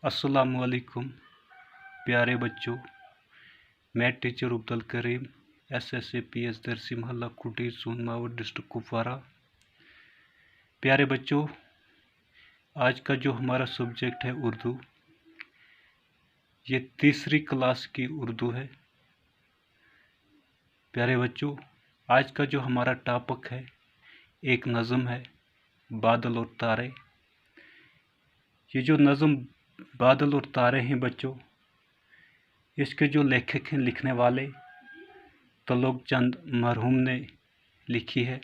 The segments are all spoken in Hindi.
अस्सलामुअलैकुम प्यारे बच्चों, मैं टीचर अब्दुल करीम SSAPS दरसी मोहल्ला कुटी सोनमावर डिस्ट्रिक्ट कुपवारा। प्यारे बच्चों, आज का जो हमारा सब्जेक्ट है उर्दू, ये तीसरी क्लास की उर्दू है। प्यारे बच्चों, आज का जो हमारा टॉपिक है, एक नज़म है बादल और तारे। ये जो नज़म बादल और तारे हैं बच्चों, इसके जो लेखक हैं, लिखने वाले तलोक चंद मरहूम ने लिखी है।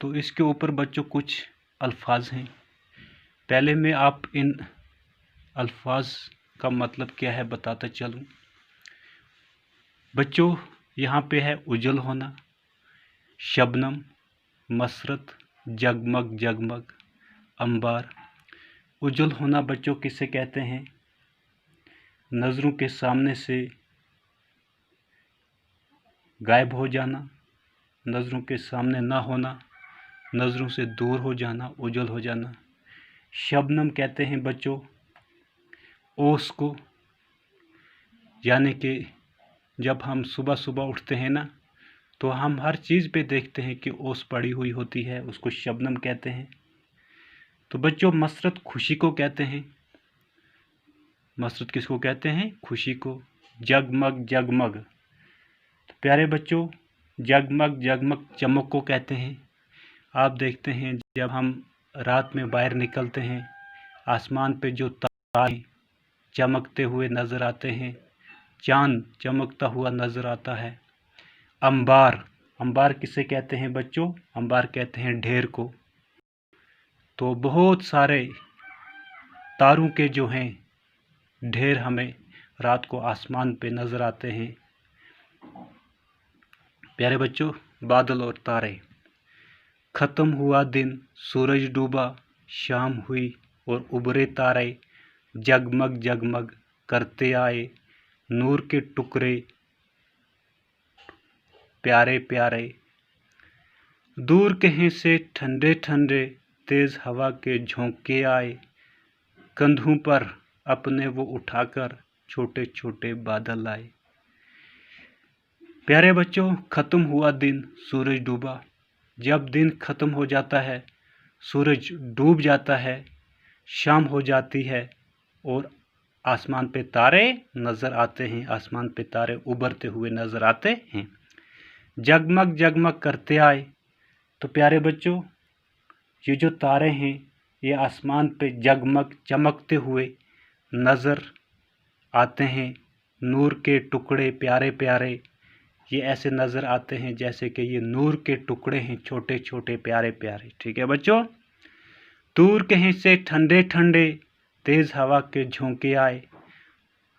तो इसके ऊपर बच्चों कुछ अल्फाज हैं। पहले मैं आप इन अल्फाज का मतलब क्या है बताता चलूं। बच्चों, यहाँ पे है उजल होना, शबनम, मसरत, जगमग जगमग, अंबार। उजल होना बच्चों किसे कहते हैं? नज़रों के सामने से गायब हो जाना, नज़रों के सामने ना होना, नज़रों से दूर हो जाना, उजल हो जाना। शबनम कहते हैं बच्चों ओस को, यानी कि जब हम सुबह सुबह उठते हैं ना, तो हम हर चीज़ पे देखते हैं कि ओस पड़ी हुई होती है, उसको शबनम कहते हैं। तो बच्चों, मसरत खुशी को कहते हैं। मसरत किसको कहते हैं? खुशी को। जगमग जगमग, तो प्यारे बच्चों, जगमग जगमग चमक को कहते हैं। आप देखते हैं जब हम रात में बाहर निकलते हैं, आसमान पे जो तारे चमकते हुए नज़र आते हैं, चांद चमकता हुआ नज़र आता है। अंबार, अंबार किसे कहते हैं बच्चों? अंबार कहते हैं ढेर को। तो बहुत सारे तारों के जो हैं ढेर हमें रात को आसमान पे नज़र आते हैं। प्यारे बच्चों, बादल और तारे। ख़त्म हुआ दिन, सूरज डूबा, शाम हुई और उभरे तारे जगमग जगमग करते आए, नूर के टुकड़े प्यारे प्यारे। दूर कहीं से ठंडे ठंडे तेज़ हवा के झोंके आए, कंधों पर अपने वो उठाकर छोटे छोटे बादल आए। प्यारे बच्चों, ख़त्म हुआ दिन, सूरज डूबा। जब दिन ख़त्म हो जाता है, सूरज डूब जाता है, शाम हो जाती है और आसमान पे तारे नज़र आते हैं, आसमान पे तारे उभरते हुए नज़र आते हैं। जगमग जगमग करते आए। तो प्यारे बच्चों, ये जो तारे हैं ये आसमान पे जगमग चमकते हुए नज़र आते हैं। नूर के टुकड़े प्यारे प्यारे, ये ऐसे नज़र आते हैं जैसे कि ये नूर के टुकड़े हैं, छोटे छोटे प्यारे प्यारे। ठीक है बच्चों। दूर कहीं से ठंडे ठंडे तेज़ हवा के झोंके आए।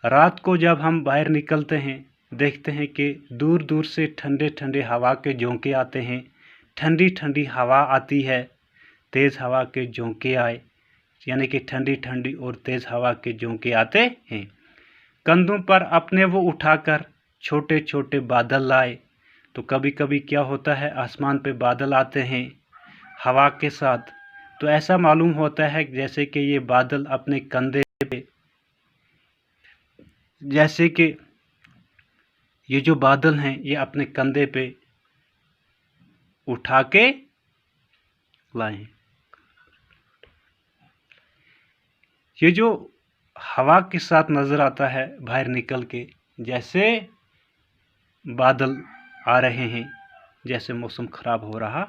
रात को जब हम बाहर निकलते हैं, देखते हैं कि दूर दूर से ठंडे ठंडे हवा के झोंके आते हैं, ठंडी ठंडी हवा आती है, तेज़ हवा के झोंके आए, यानी कि ठंडी ठंडी और तेज़ हवा के झोंके आते हैं। कंधों पर अपने वो उठाकर छोटे छोटे बादल लाए। तो कभी कभी क्या होता है, आसमान पे बादल आते हैं हवा के साथ, तो ऐसा मालूम होता है जैसे कि ये बादल अपने कंधे पे, जैसे कि ये जो बादल हैं ये अपने कंधे पे उठा के लाए। ये जो हवा के साथ नज़र आता है बाहर निकल के, जैसे बादल आ रहे हैं, जैसे मौसम ख़राब हो रहा